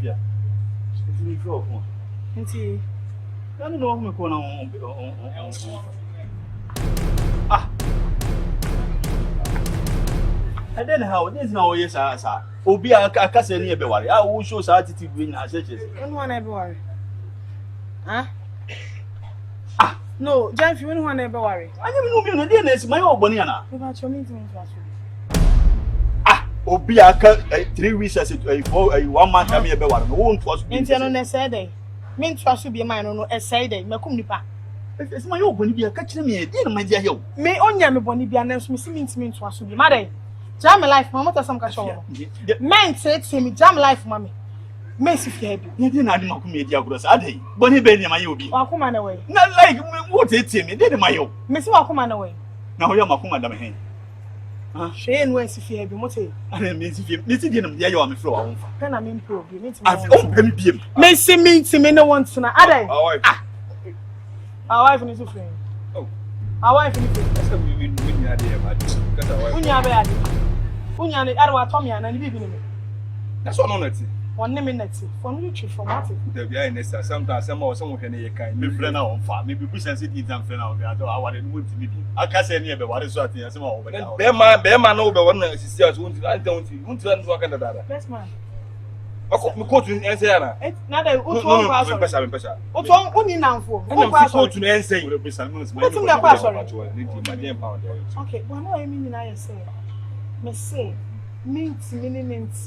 fear. It's me for. Nti. I don't know who me call on. Ah. I don't know how this now yes sir. Obi aka say na be worry. Ah, wo show sa attitude we na churches. Anyone ever worry? Huh? Ah, no, Jeff, you anyone ever worry? I never know me no dey na my ogboni ana. You got your meeting to Ah, Obi aka 3 weeks as 1 month am be worry. No won to us. Nti no na say dey. Me to aso be man no say dey. Makum nipa. It's my ogboni bi aka kire me dey na my dia here. Me onya me boni bi na so me me to aso bi. Made. Jam life, mama to some catch on. Men say me jam life, mommy. Men si fi hebi. You didn't add makum e dia gross. Adey. Boni be ni my obi. Wakuma na way. Na like what it me dey my yo. Me si wakuma na way. Na ho ya makuma da me hen. Ah, she no si fi hebi mote. Ana me si fi. Me ti dey na me ya me fro wa won fa. Pe na me improve, me ti. I don't pay me biem. Me si me no want to na. Adey. Our wife is friend. Oh. Our wife is friend. That's we nya dey ma. Got our wife. Unya be ade. Unya ne arwa tom ya na ni bibi ni me. That's what no nati. One name nati. For no tree from what? The be in nessa sometimes some or someone can ye kan. Me friend na on fa. Me be push and sit exam friend na on. I do aware no want me bi. Aka say na be ware so atin say ma o be da. Be ma no be won na sisi as won ti an aka da da. Best man. Ako me coach en say na. Na da o to pass. Me pesa. O to oni namfo. O pass coach no en say. O be san mo me no pass sorry. Ni di ma dem pound. Okay, but no I mean na you say. Me say mint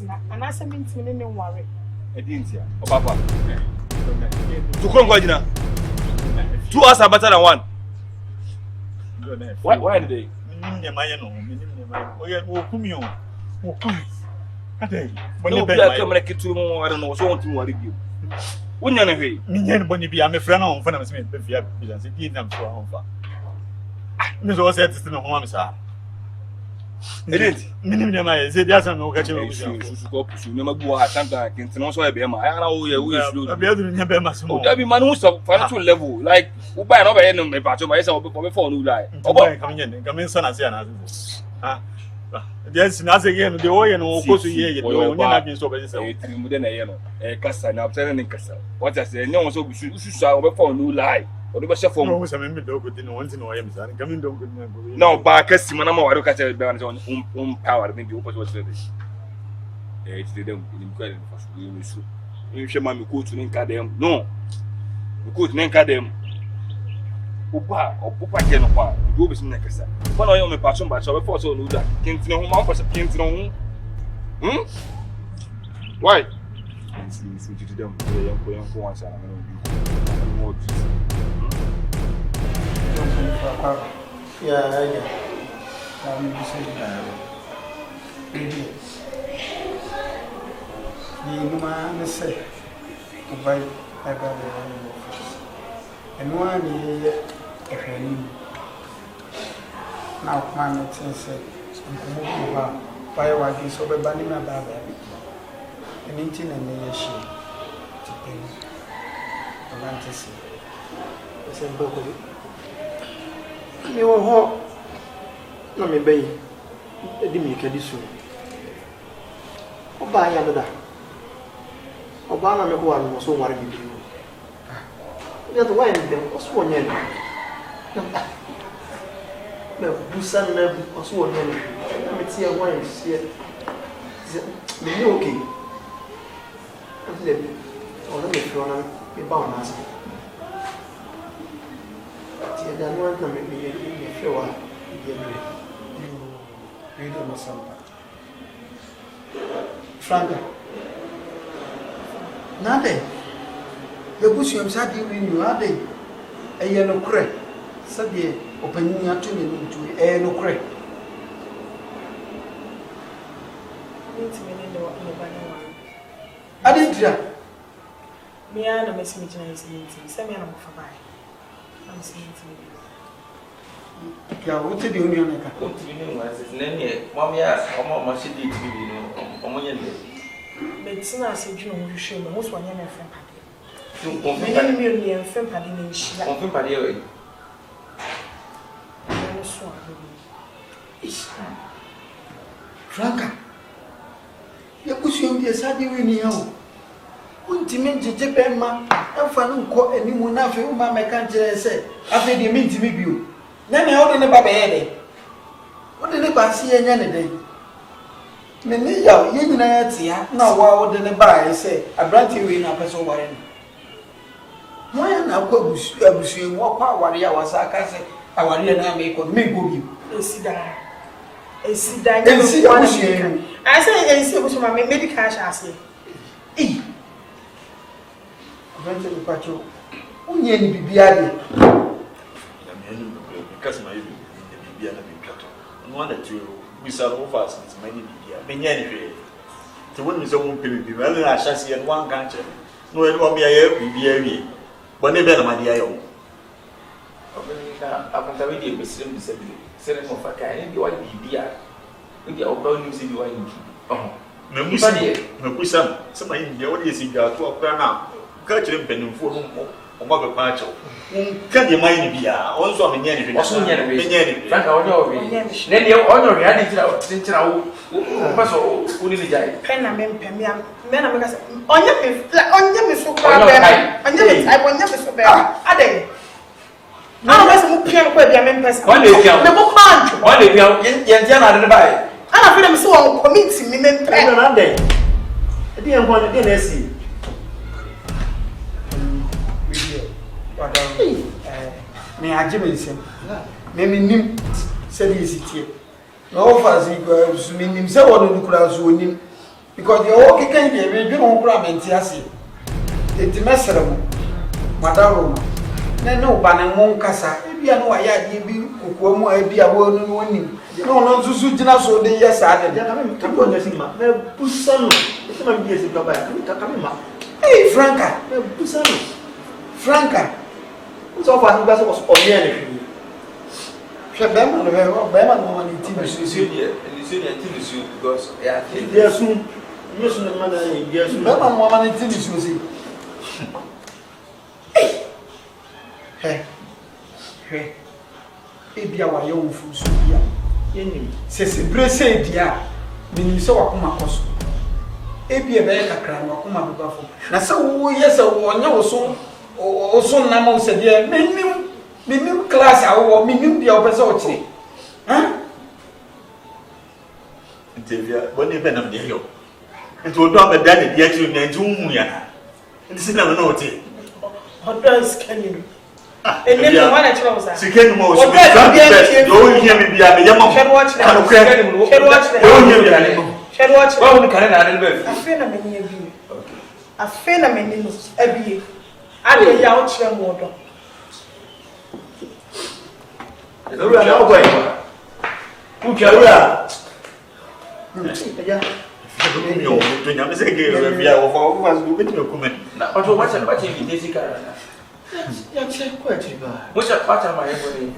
na and I say mint worry. Edintia. O papa. To come go jina. 2 hours are better than 1. Why did they? Me no. O ye wo kumi o. Wo kumi. Ade. Boni be ma. No be kitu mo ware no so wonti ware bi. Wonya na hwe. Me nya no boni bi am frɛ na on fa na me be fia bi dan se di nam so on fa. Me so say test no ho am sa. Edit. Minim ne ma say dia san no ka che wo. Su ko pusu ne magu ha tanta kinti no so e be ma. Ara wo ye slow. Abi adu nya be ma so. O dabi man who so financial level like wo buy no be no me pa cho ma say wo be for no lie. Obo kam nya ne kam nsa na say na. Ah. Dia sina say ye no de wo ye no ko so ye ye. O nya na bin so be say. E tri mu de na ye no. E kasa na absent ne kasa. What I say nya wo so bisu ususa wo be for no lie. O do be chef form. No say me do go di no won ti no ye me say. Kam ndo go na go. No ba kasi mana ma waro ka say be na say power me bi o pose what say. It's the them in quite for you so. You share my coach in kadem. No. The coach in kadem. Opa ke no kwa. Do be sim na kasa. When I me passion ba so be force no da. Kinti no ma force kinti no. Why? You to them. You go once and no. Yeah. Numa ne say buy aga the office and one ye ehwani na kwa me say nkomo ba buy wa gi so be bani na ba ba eni na ne ye shi tipen amante si ese boko mi wo ho na me bay edi mi kadi so oba ya da Obama me ko anu so ware bi. Ya to why dem oso onye ni. Me busan na oso onye ni. Me ti e wine sie. Me ni okay. Ati dem. Ona me fi ona me ba ona asa. Ti da no anta me fi wa bi me. Me do no samba. Franca Nade, the bush you said you had a yellow crack, said the opening your tuning to a no crack. I didn't try. Me, I don't miss me to send me a for buy. I'm saying to you. What did you mean? I can't continue as his name. Mommy asked how much she did to you. Medicine as a June, you show me most one young friend. You confirm me and friend Paddy. Confirm Paddy. Franca, you push him the Sadi winning out. untimi jeje bema afa no nko animu na afi uma meka nkire se afi de mintimi bio na me ho de ne baba ye de wo de ne ba si ye nya ne de me ne ya ye nyina ya tia na wo de ne ba ye se abranti we na peso ware no mo ya na kwa abusu mu kwa ware ya wasa aka se aware na me ko me go bio esida nya abusu I say esi abusu ma medical ase Vente do pátio. Unye ni bibia de. Ya me anu no because my bibia na bibia to. No one that you we sell over us is my bibia. Me nya ni hwe. Te won mi so mo pe bibia na ahase en wan kan che. No e no me ya bibia wi. Bo ne be na ma dia yo. Obenika akonta we de besem bisabi. Sere mo fa kai ni wa bibia. We de oba ni se bi wa ni. Oh. Me musa sama yin dia wodi esi ga to akra na ka kire mpanimfo no mo ma be kwa acho ka de mai ni bia on so me nya ni hwe Oso nya ni me nya ni franka onye obi ne de onye obi adi tira wo paso uni ni jai pen na me mpem ya me na me ka se onye me so kwa be onye me type onye me so be ade na me se mu pia kwa bia me mpesa me mo kwa ancho onye bia yentia na ade bai ana feel me so on committee me mpesa na ade edi en kwa de na esi Me aje me nsem me nim se di sitie na o fa zi go su me nim se wo no kura so onim because the o keken de me dwe no kura menti ase enti mesere mo madaro na no ba na mo nkasa e bia no wa ya de bi kokoa mu a bia wo no onim no no susu gina so de yes ade ya na me ko nya sima me busano e ma bi esi baba ya ka me ma hey franka me busano franka so fa ni ba so onye ni hwe she be ma no be ma no ni ti bi so dia ti so because ya dia su ni su na ma na dia su be ma no ma ni ti bi so si Hey, ebia wa yo mfu so bia. yenim Se brese dia, mini so wakoma koso. Ebia be kakra no wakoma bebafo. Na se wo yesa wo nya wo so na ma wo se dia, menim class awo, menim dia opese o kire. Interview boni be na me yo nti odo abeda ne dia kiri na nti hu ya nti sina me no ti odo scanning ene me wana chira uza sikeni mo so be do hia me bia me yama kan kra do hia bia ne share watch wa woni kare na ade be afena me ni abi afena me ni abi ade ya o chira mo odo ewura na ogwa ku kawura ya yo to nya me se ke yo bia wo fa wo ma so beti me kuma na oto wacha invitation kara na ya che ko ati ba wacha ma yebo ni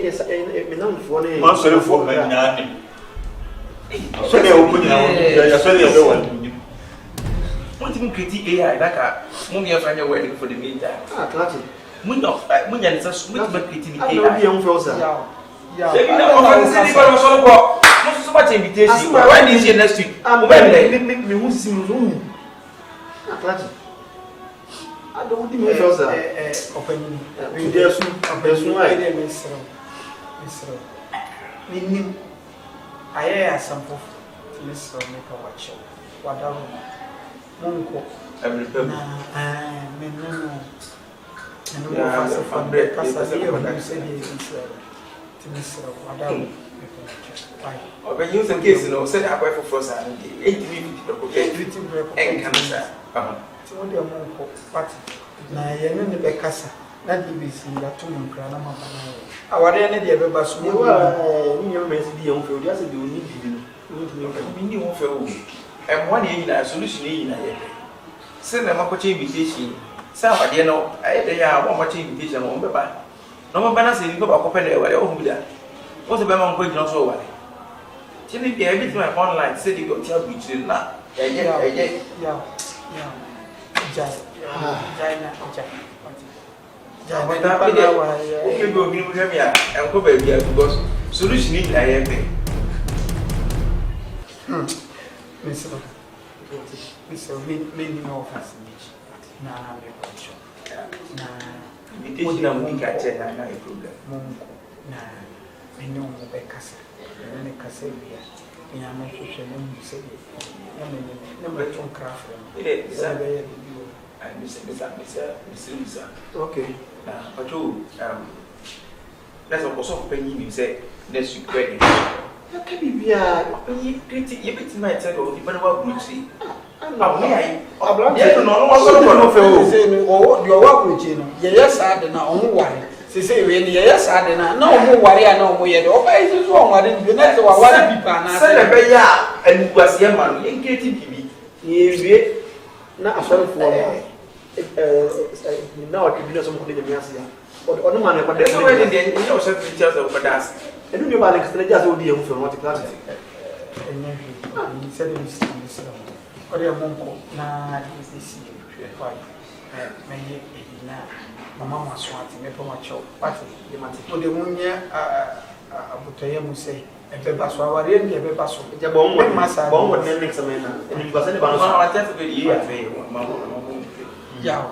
yes me na mfo ne ma so le fo me nya ni so le o kunya ya so le be won want to create AI like mo mi afanya wedding for the meantime class munya nisa muti ba create AI AI bi en fo sa ya Say na offer city ba so ko mo so much invitation when is here next week me hu si mu zo class I don't think me fo sa opani we dey su abesu ai dey mesro minim aye asampo mesro me ka wacho wadaro monko every people menno fasa fabre pasa dia ba se dia mesro wadaro when you say case no say akwa for sa no dey 8 people en kan sa ti won dey monko party na ye no ne be kasa na DBC ya to mun kra na mama na aware ne de be ba so ni nyam me si di en fo dia se di oni bibi no mi ni won fe o mo na yin na solution yin na ye say na makoche invitation say awade no aye de ya wo makoche invitation mo be ba no mo ba na se ni ba ko pe de wale o hu da o se be ma ko jino so wale ti ni bi everything online say di go tia buchi na ye okay go mi mo jam ya en ko ba bia because solution ni na ye be mesro Mr. Many of us. Nah, invitation na mudi ka che na a problem. Mungu na menu mbekasa. Nene kasebia. Ya mafusha na msebe. Na mbeton craft. Sabe Mr. Okay. But you that's also penny you say next week wedding. Ya can be you create you bit my tell you but about Gucci. Ah, me I yeah no one so say me oh you work with you. Yes I na omo ware. Say we ni yes I na omo ware na omo ye de. O ba isi so omo ware bi na say wa ware people na say le be ya enkwase man you create bibi. Ye wie na asɔrefo na o tibi na so mo de miase ya o no man e kwade no we dey you know say pictures of fathers enu ni ba le kstena ja so di e hu what class he said this ore monko na this why me na mama maswati me pa macho pati de mate to de munye abutoye mu say ebe baso aware ndi ebe baso je bon wo ne next man na enu ba se ne ba no so ma ta fe di ya fe ma ya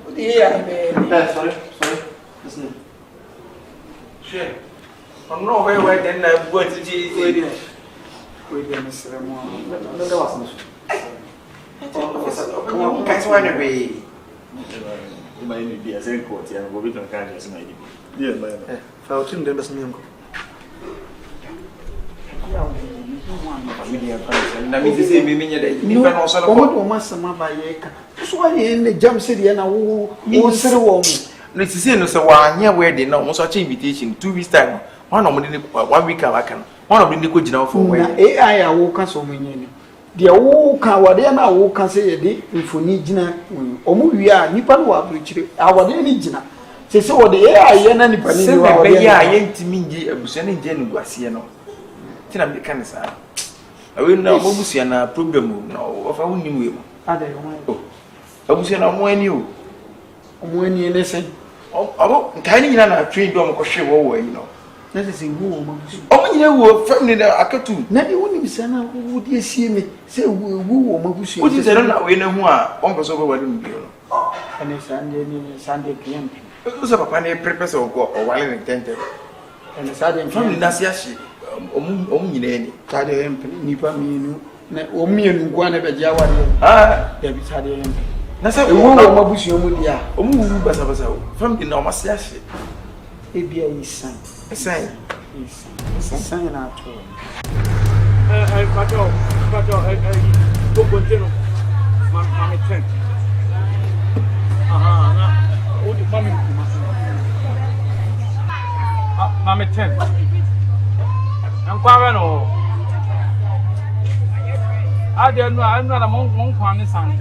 o di ya be sorry listen share I'm not very well then I go to ji we dey Mr. Mo no da was no come on guys why no be my need be as a court and go with can just my yeah man fa o tim dem bes mi ko na mi se me nya dai ni pa no so ko mo masama ba ye ka so ani ne jam se de na wo sere wo mu no ti se no se wa nya wedding na mo so cha invitation 2 weeks time one of them 1 week aka no one of them ko gina for we AI a wo ka so mo nya ni de wo ka wade na wo ka se ye de mfoni gina o mu wi a nipa no wa abirikire a wade ni gina se se wo de AI ye na nipa ni wa wade ya ye ntimi ngi abusia na ngi nuguase no tina me kan sa awe na mo busia na problem no ofa woni mu yemo ade o abusia na mo ani o mo ani ne se abo nkai ni nyina na train do mo ko hwe wo yi no na se wu o mo o nyina wo family na akatu na de woni bisa na wo de sie me se wu o mo busia o ti se na we na hu a on person be wale mu bi no ene Sunday client o se papa na prepare so go o wale ne tente ene Sunday family na sia hye o nyina ni Sunday nipa mienu na o mienu kwa na be dia wale ya bi Sunday na se wo wo mo busia mu dia o mu wu basa basa o family na o ma sia hye e bia isan isan na to Pato go continue mami 10 na o di mami 10 nkwa no ade no na mon kwa ni san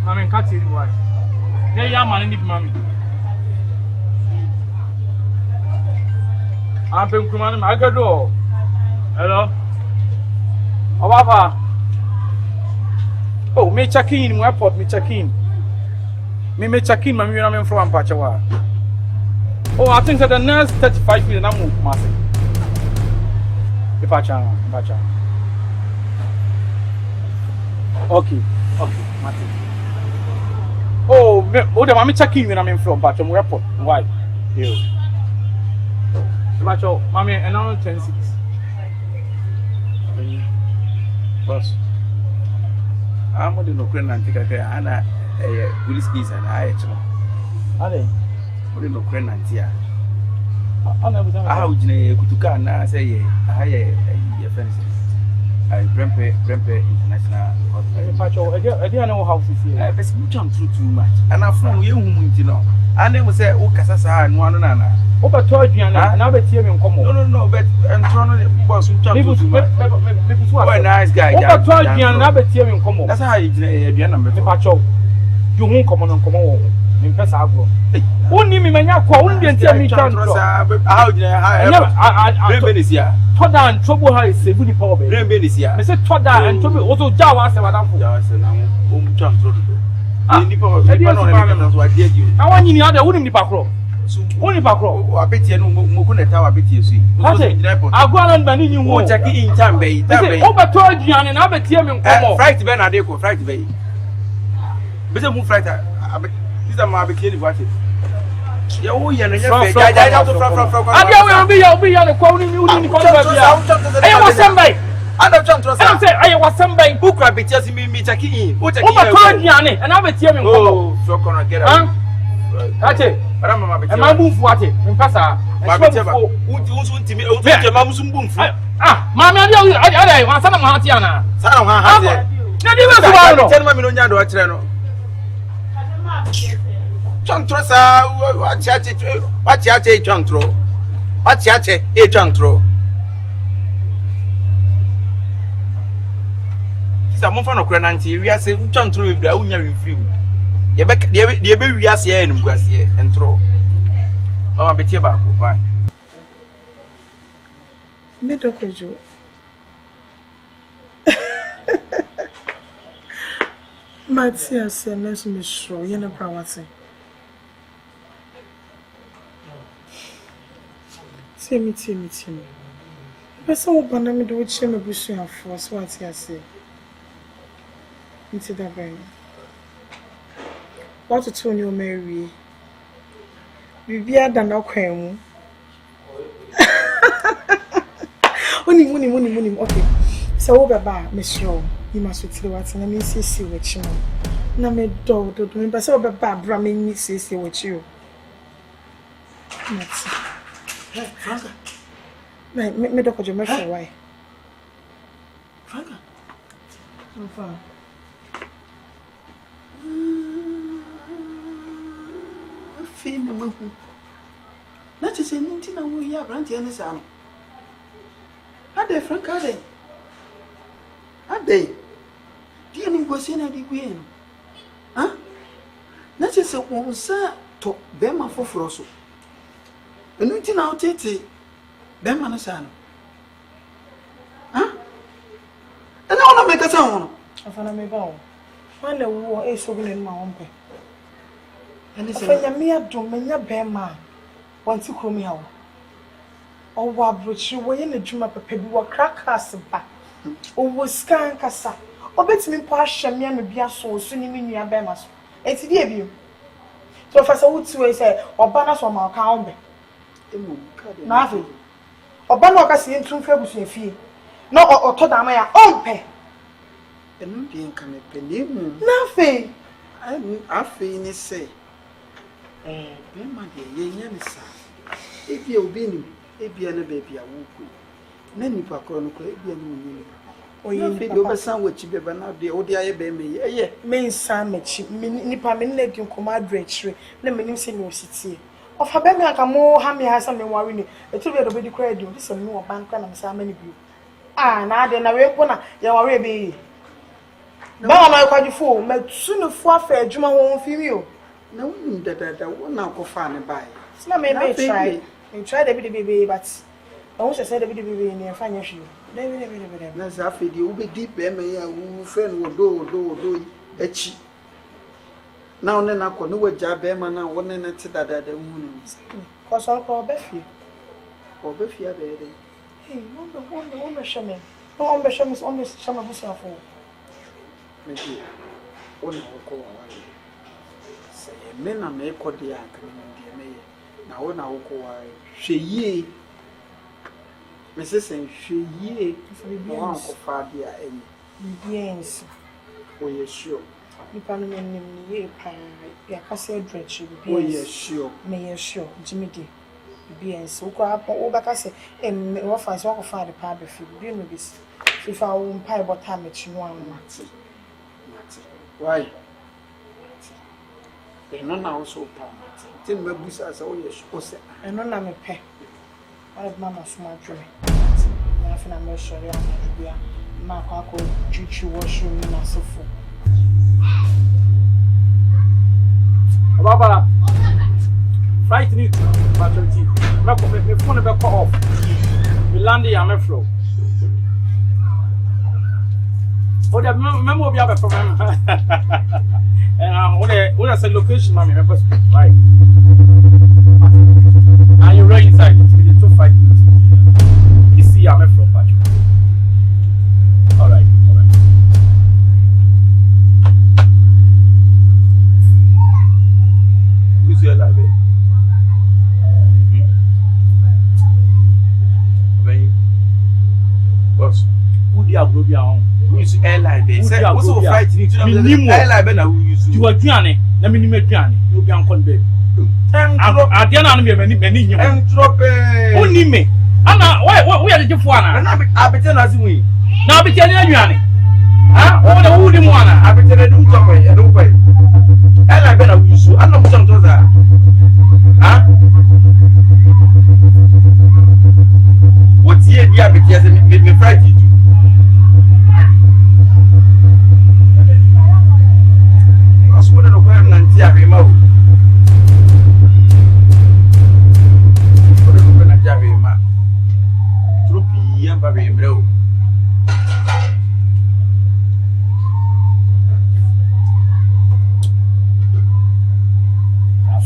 mami nkati ri wa ne ya mani ni mami ampe nkruma na agado hello Obaba oh me check in mo airport me check in mami na me from Ampachewa oh I think that the next 35 minutes na mo kumase Ipacha okay mate oh the mami check in na me from Ampachewa airport why yo Ipacha mami another 10-6 boss I'm going to Ukraine and take a ana police case and I actually. are they What in Ukraine and here? how would you kutuka na say I fences? I Brempe International Ipacha I didn't know how to see I best jump through too much. And I'm from you you know. And they will say, oh, Casasa and one another. Opa told you now bet here in come No, but I'm trying to boss who jump too much. Oh, nice guy. Opa told you now bet here in come That's how you number. Ipacha you won't come on in Pesagro. Who need me when you call and tell me how did I this year? Toda and trouble her is a good power. This year. I said Toda and trouble also Jawa said I want you the other wouldn't be back row. Only Pacro. I bet you no Mokuna Tower, I bet you see. I'll go on and you won't check in Tambay. Over 12 Jan and I bet you fright Benadico, fright bay. Better move fright. These are my bikini watches. You're young and you're I'll be on the quoting you. I was somebody. I said I was somebody who could be just me checking. What over 12 Jan and I bet you. Oh, so can I get out? That's it. And my move what it in Passa. Ah, Mamma, I want some Martiana. Chantrosa, what yache chantro? What yache a chantro? Some fun of Crananti, we are saying chantro with the owner review. The baby we are saying, and throw. Oh, I bet you about why. Medokojo. Matthias, and let's miss show, you know, promising. See me. But some of them do which I'm a bush and force what I say. Into the brain. What to tell you, Mary? We be at the no crime. Money. Okay. So, Baba, Miss Shaw, you must tell what and I mean, see what you know. Na me do me, but so Baba, Brammy, me see what you. Hey, Franca. Me do ko jome for why? Franca. So far. Feel me mo. Na te se nti na wo ya branti ene sa no. Ade Franca ade. Ade. Di ani go se na di gwe no. Ha? Na te se wo sa to be ma foforo so. Enu nti na otete be ma no sa no. Ha? Ana ona me kasa ho no. Afana me ba wo. Wana wo e so gele ma wonpe. Ene se Afanya me adom menya be ma. Wanti kromi hawo. Owa abrochi wo ye na dwuma papa bi wo krakas ba. Owo scan kasa. Obetimi po ahye me me bia so so ni me nua be ma so. Enti die bi. So fasa wuti we say oba na so ma ka ombe. Na afi. Oba na okasi entum fa busu afie. Na otoda ma ya ompe. enu bi nka me pele mu. Na Afi ni say. Be ma de ye nya ni sa. Ebi obi ni, ebi na baby awu ku. Na nipa kro no kro ebi na mu ni. Oye fi do be san wachi be ba na de o de aye be me ye. Me nsan machi. Nipa me na di nkoma adrechire. Na me nim se no sitie. Ofa be me aka mo ha me ha sa me wari ni. Etu be do be di kra di. This me wo bank na me sa ma ni bi. Ah na de na we ko na ye wari be. Ba ma kwa jifo, me tunu fu afa adwuma ho fi mi o. Na woni dada wona ko fa ne bai. Na me try. Me try the baby but I want to say the baby ni fa nya hwi. Baby. Na za fe di wo be deep be me ya wo friend wo do echi. Na one na ko no waja be ma na wona na ti dada hu ni. Ko so ko be fi. Ko be fi ade de. Hey, no be shame. No be shame so be shame busa fo. Me di. Ona ko wa. Say me na me ko dia kan ndi me ye. Na wona ko wa hweye. Me se sen hweye. Mo an ko fa dia eni. Yes. O ye sure. Nipa no nim ni ye pa ya kase adrechi bi. O ye sure. Me ye sure. Jimmy di. Yes. O ko apo o ba kase wo fa so ko fa de pa be fi bi no bi. Fifa wo mpa e bota me chi no amati. Why? Eno na also pa. Tin mabusa sa o ye sure se. Eno na me pe. Why mama so ma dweme. Na fa na me sure ya na bia. Ma kwa ko chuchu washroom na sofo. Baba, flight need but 20. Me phone be call off. We land here am flow. Oh, the memo be have from and when I say location, mommy, me right. And you run inside. It's been 5 minutes. You see, I'm from Patrick. All right. Who's your life? Boss, who the Agrobia on? who is airline? They say, what's so frightening to them? Airline, who use you are Gianni, let me name it Gianni, you'll be on Conde. I didn't know many entrope. Only me. Anna, why are the Juana? I be telling us we. Now be telling you, Gianni. Ah, the woody one. I be telling you, I don't pay. Airline better use you. I know some to that. Huh? What's here? The abites me frightened. I swear to God, Nancy, I remember. Troopy, and Baby Bro.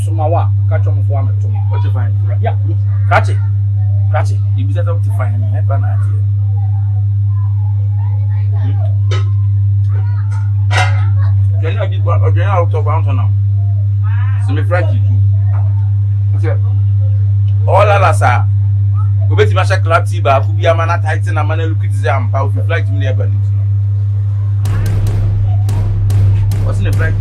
Sumawa, catch on for me to me. What you find? Yeah, catch it. You be set up to find me. I'm not here. You're not people are getting out of mountain now. So me frightened you. All Alasa. We bet you masha club tiba. Who be a man at Titan and man look at the amp. How you fly to me near Berlin? What's in the flight?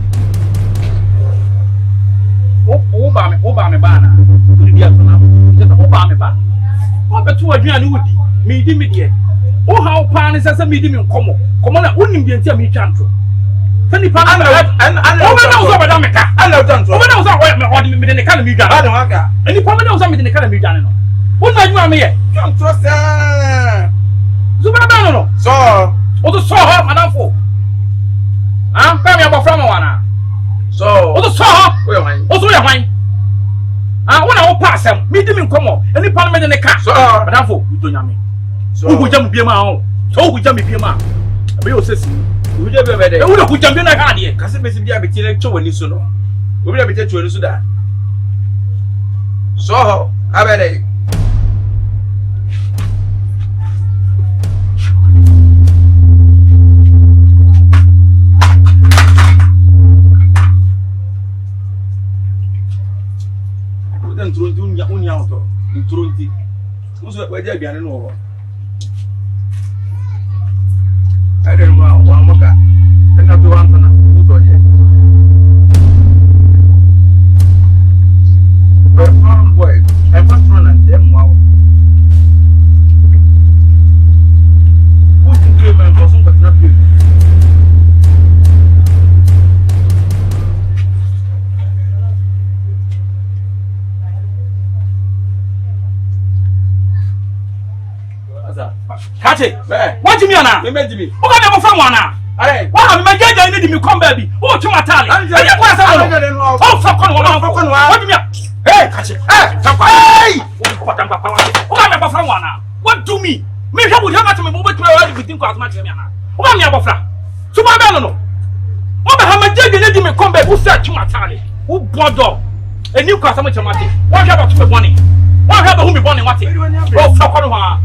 Obama banner. Who did you have to know? Just Obama banner. Oh, but two are doing me, me, oh, how pan is as a medium come on, wouldn't be until me chantro. Fanny Pan and over Damaka. I know done. Over those are me in the academy. I don't have any prominence in the academy. What are you on me? Come trust Zubano. So, what the saw her, Madame Fo? I'm coming about from one. So, what the saw her? Also, your mind. I want to pass them, meet them in common, any parliament in the car. So, Madame Fo, you don't know me. So, who jump be my own? So, we jump be my own. We never read it. Who jump in a guardian? Because it may be a bit intellectual when you so know. We will have to tell you that. So, how about it? Intrunti. Uso kwa jabi ane no. I don't know wa moka. Ena to wan na uto je. But boy, I must run and them wow. Who's in game and person but not you. Catch it. What do you mean now? Me me. Who got them from one now? Hey. What me get you need me come baby. Oh, to my tally. Oh, fuck on one. What do you mean? Hey, catch it. Hey, hey. Who got them from one now? What do me? Me how would you have to me move to where you think cause match me now? Who got me abofra? So my no. What the me get you need me come baby. Who said to my tally? Who brought up a new customer to my team? What have to me money? What have to me money what? Oh, fuck on one.